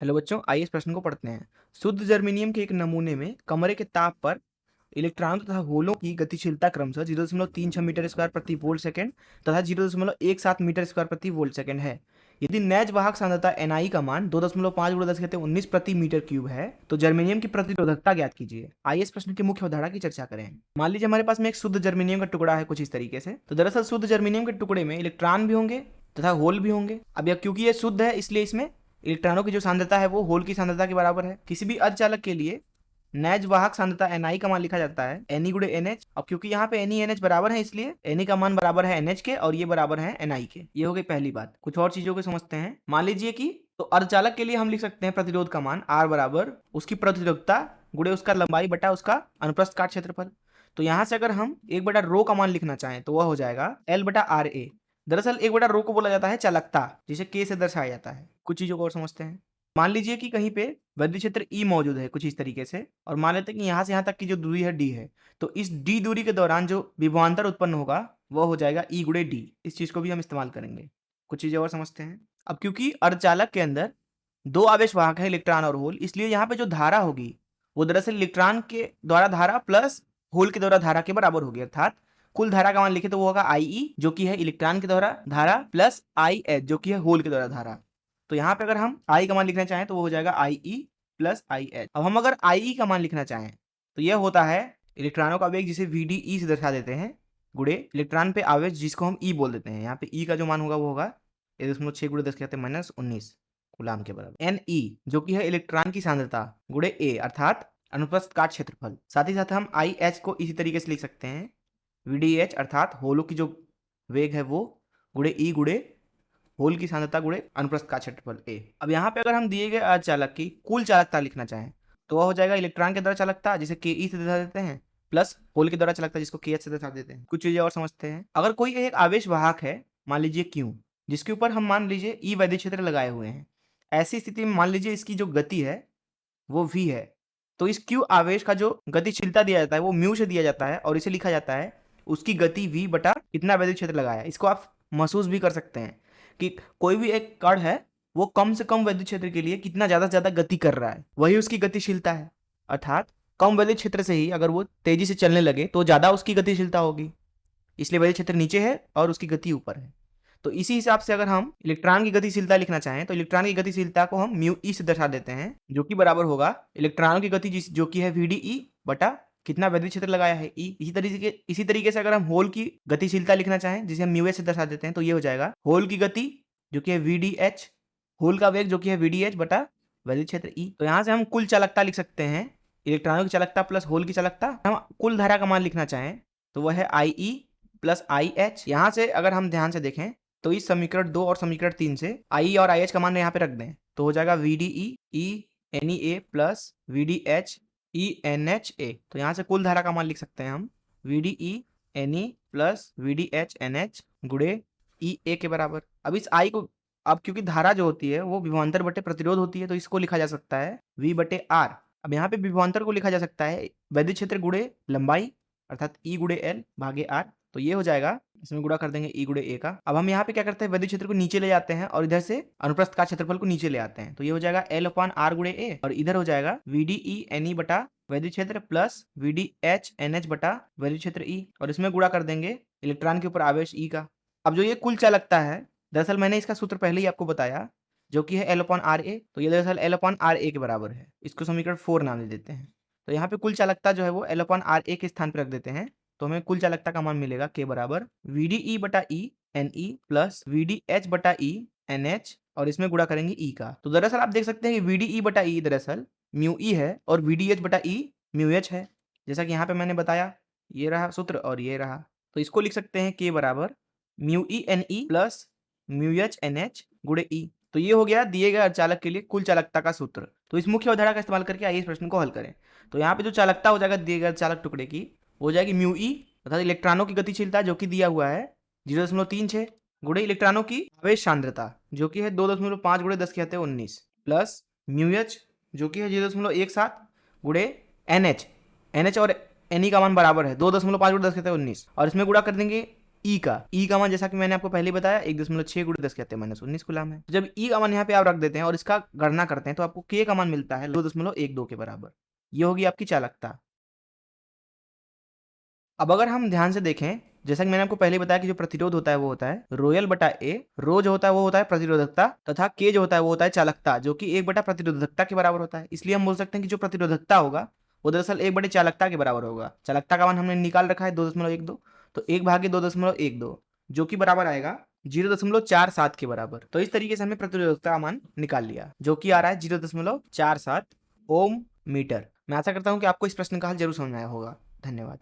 Hello बच्चों, आइए इस प्रश्न को पढ़ते हैं। शुद्ध जर्मेनियम के एक नमूने में कमरे के ताप पर इलेक्ट्रॉन तथा होलों की गतिशीलता क्रमशः 0.36 मीटर स्क्वायर प्रति वोल्ट सेकंड तथा 0.17 मीटर स्क्वायर प्रति वोल्ट सेकंड है। यदि नैज वाहक सांद्रता Ni का मान 2.5 × 10⁻19 प्रति मीटर क्यूब है तो जर्मेनियम की प्रतिरोधकता ज्ञात कीजिए। आइए इस प्रश्न की मुख्य अवधारणा की चर्चा करें। मान लीजिए हमारे पास में एक शुद्ध जर्मेनियम का टुकड़ा है कुछ इस तरीके से। तो दरअसल शुद्ध जर्मेनियम के टुकड़े में इलेक्ट्रॉन भी होंगे तथा होल भी होंगे। अब यह क्योंकि यह शुद्ध है इसलिए इसमें इलेक्ट्रॉनों की जो सांद्रता है वो होल की सांद्रता के बराबर है। किसी भी अर्धचालक के लिए नैज वाहक सांद्रता Ni का मान लिखा जाता है Ne गुणे NH। अब क्योंकि यहाँ पे Ne NH बराबर है इसलिए Ne का मान बराबर है NH के और ये बराबर है Ni के। ये हो गई पहली बात। कुछ और चीजों को समझते हैं। मान लीजिए कि तो अर्धचालक के लिए हम लिख सकते हैं प्रतिरोध का मान R बराबर उसकी प्रतिरोधकता गुणे उसका लंबाई बटा उसका अनुप्रस्थ काट क्षेत्रफल। तो यहाँ से अगर हम 1/ρ का मान लिखना चाहें तो वह हो जाएगा L/RA। दरअसल 1/ρ को बोला जाता है चालकता, जिसे K से दर्शाया जाता है। कुछ चीजों को और समझते हैं। मान लीजिए कि कहीं पे विद्युत क्षेत्र E मौजूद है कुछ इस तरीके से, और मान लेते हैं कि यहाँ से यहाँ तक की जो दूरी है D है। तो इस D दूरी के दौरान जो विभवांतर उत्पन्न होगा वह हो जाएगा E गुणे D। इस चीज को भी हम इस्तेमाल करेंगे। कुछ चीजें और समझते हैं। अब क्योंकि अर्धचालक के अंदर दो आवेश वाहक है इलेक्ट्रॉन और होल, इसलिए यहाँ पे जो धारा होगी वो दरअसल इलेक्ट्रॉन के द्वारा धारा प्लस होल के द्वारा धारा के बराबर होगी। अर्थात कुल धारा का मान लिखे तो वो होगा IE जो कि है इलेक्ट्रॉन के द्वारा धारा प्लस IH जो कि है होल के द्वारा धारा। तो यहाँ पे अगर हम I का मान लिखना चाहें तो वो हो जाएगा IE प्लस IH। अब हम अगर IE का मान लिखना चाहें तो यह होता है इलेक्ट्रॉनों का वेग जिसे VDE से दर्शा देते हैं गुणे इलेक्ट्रॉन पे आवेश जिसको हम E बोल देते हैं। यहाँ पे E का जो मान होगा वो होगा 1.6 × 10⁻19 कूलाम के बराबर। Ne जो कि है इलेक्ट्रॉन की सांद्रता गुणे A अर्थात अनुप्रस्थ काट क्षेत्रफल। साथ ही साथ हम IH को इसी तरीके से लिख सकते हैं VDH अर्थात होलों की जो वेग है वो गुणे E गुणे होल की सांद्रता गुणे अनुप्रस्थ काट क्षेत्रफल A। अब यहाँ पे अगर हम दिए गए अर्धचालक की कुल चालकता लिखना चाहें तो वह हो जाएगा इलेक्ट्रॉन के द्वारा चालकता जिसे Ke से दर्शा देते हैं प्लस होल के द्वारा चालकता जिसको KH से दर्शा देते हैं। कुछ चीजें और समझते हैं। अगर कोई एक आवेश वाहक है मान लीजिए Q, जिसके ऊपर हम मान लीजिए E वैद्युत क्षेत्र लगाए हुए हैं, ऐसी स्थिति में मान लीजिए इसकी जो गति है वो V है। तो इस Q आवेश का जो गतिशीलता दिया जाता है वो म्यू से दिया जाता है और इसे लिखा जाता है उसकी गति V बटा कितना वैद्युत क्षेत्र लगाया। इसको आप महसूस भी कर सकते हैं कि कोई भी एक कण है वो कम से कम वैद्युत क्षेत्र के लिए कितना ज्यादा से ज्यादा गति कर रहा है, वही उसकी गतिशीलता है। अर्थात कम वैद्युत क्षेत्र से ही अगर वो तेजी से चलने लगे तो ज्यादा उसकी गतिशीलता होगी, इसलिए वैद्युत क्षेत्र नीचे है और उसकी गति ऊपर है। तो इसी हिसाब से अगर हम इलेक्ट्रॉन की गतिशीलता लिखना चाहें तो इलेक्ट्रॉन की गतिशीलता को हम म्यू ई से दर्शा देते हैं जो कि बराबर होगा इलेक्ट्रॉन की गति जो कि है VDE बटा कितना वैद्युत क्षेत्र लगाया है E। इसी तरीके से अगर हम होल की गतिशीलता लिखना चाहें जिसे हम म्यू एच से दर्शा देते हैं तो ये हो जाएगा होल की गति जो कि है VDH, होल का वेग जो कि है VDH बटा वैद्युत क्षेत्र E। तो यहाँ से हम कुल चालकता लिख सकते हैं इलेक्ट्रॉनों की चालकता प्लस होल की चालकता। हम कुल धारा का मान लिखना चाहें तो वह है IE प्लस IH। यहाँ से अगर हम ध्यान से देखें तो इस समीकरण 2 और समीकरण 3 से I और IH का मान यहाँ पे रख दें तो हो जाएगा VDE E NEA plus VDH E NHA। तो यहाँ से कुल धारा का मान लिख सकते हैं हम VDE Ne plus VDH NH गुणे EA के बराबर। अब इस I को अब क्योंकि धारा जो होती है वो विभवांतर बटे प्रतिरोध होती है तो इसको लिखा जा सकता है V बटे R। अब यहाँ पे विभवांतर को लिखा जा सकता है वैद्युत क्षेत्र गुणे लंबाई अर्थात E गुणे L भागे R। तो ये हो जाएगा, इसमें गुणा कर देंगे E गुणे A का। अब हम यहाँ पे क्या करते हैं वैद्युत क्षेत्र को नीचे ले जाते हैं और इधर से अनुप्रस्थ काट क्षेत्रफल को नीचे ले आते हैं तो ये हो जाएगा L/R गुणे A और इधर हो जाएगा VDE Ne बटा वैद्युत क्षेत्र प्लस VDH NH बटा वैद्युत क्षेत्र E और इसमें गुणा कर देंगे इलेक्ट्रॉन के ऊपर आवेश E का। अब जो ये कुल चालकता है दरअसल मैंने इसका सूत्र पहले ही आपको बताया जो कि है L/RA। तो ये दरअसल L/RA के बराबर है। इसको समीकरण 4 नाम दे देते हैं। तो यहाँ पे कुल चालकता जो है वो L/RA के स्थान पर रख देते हैं तो हमें कुल चालकता का मान मिलेगा K बराबर VDE बटा E Ne प्लस VDH बटा E NH और इसमें गुणा करेंगे E का। तो दरअसल आप देख सकते हैं कि VDE बटा E दरअसल म्यू E है और VDH बटा E म्यू H है, जैसा कि यहाँ पे मैंने बताया। ये रहा सूत्र और ये रहा, तो इसको लिख सकते हैं K बराबर mu E Ne plus mu H NH गुणे E। तो ये हो गया दिए गए अर्धचालक के लिए कुल चालकता का सूत्र। तो इस मुख्य अवधारणा का इस्तेमाल करके आइए इस प्रश्न को हल करें। तो यहाँ पे जो चालकता हो जाएगा दिए गए अर्धचालक टुकड़े की हो जाएगी म्यू ई अर्थात इलेक्ट्रॉनों की गतिशीलता जो कि दिया हुआ है 0.36 गुणे इलेक्ट्रॉनों की आवेश सांद्रता जो कि है 2.5 गुणे 10⁻19 प्लस म्यू एच जो कि है 0.17 गुणे NH। NH और Ne का मान बराबर है 2.5 गुणे 10⁻19 और इसमें गुणा कर देंगे ई का मान जैसा कि मैंने आपको पहले ही बताया 1.6 गुणे 10 कहते हैं -19 कूलम है। तो जब ई का मान यहाँ पे आप रख देते हैं और इसका गणना करते हैं तो आपको के का मान मिलता है 2.12 के बराबर। ये होगी आपकी चालकता। अब अगर हम ध्यान से देखें, जैसा कि मैंने आपको पहले ही बताया कि जो प्रतिरोध होता है वो होता है रोयल बटा ए, रो जो होता है वो होता है प्रतिरोधकता, तथा के जो होता है वो होता है चालकता, जो कि 1 बटा प्रतिरोधकता के बराबर होता है। इसलिए हम बोल सकते हैं कि जो प्रतिरोधकता होगा वो दरअसल 1 बटे चालकता के बराबर होगा। चालकता का मान हमने निकाल रखा है 2.12, तो 1 भागे 2.12 जो कि बराबर आएगा 0.47 के बराबर। तो इस तरीके से हमने प्रतिरोधकता का मान निकाल लिया, जो कि आ रहा है 0.47 ओम मीटर। मैं आशा करता हूँ कि आपको इस प्रश्न का हल जरूर समझ में आया होगा। धन्यवाद।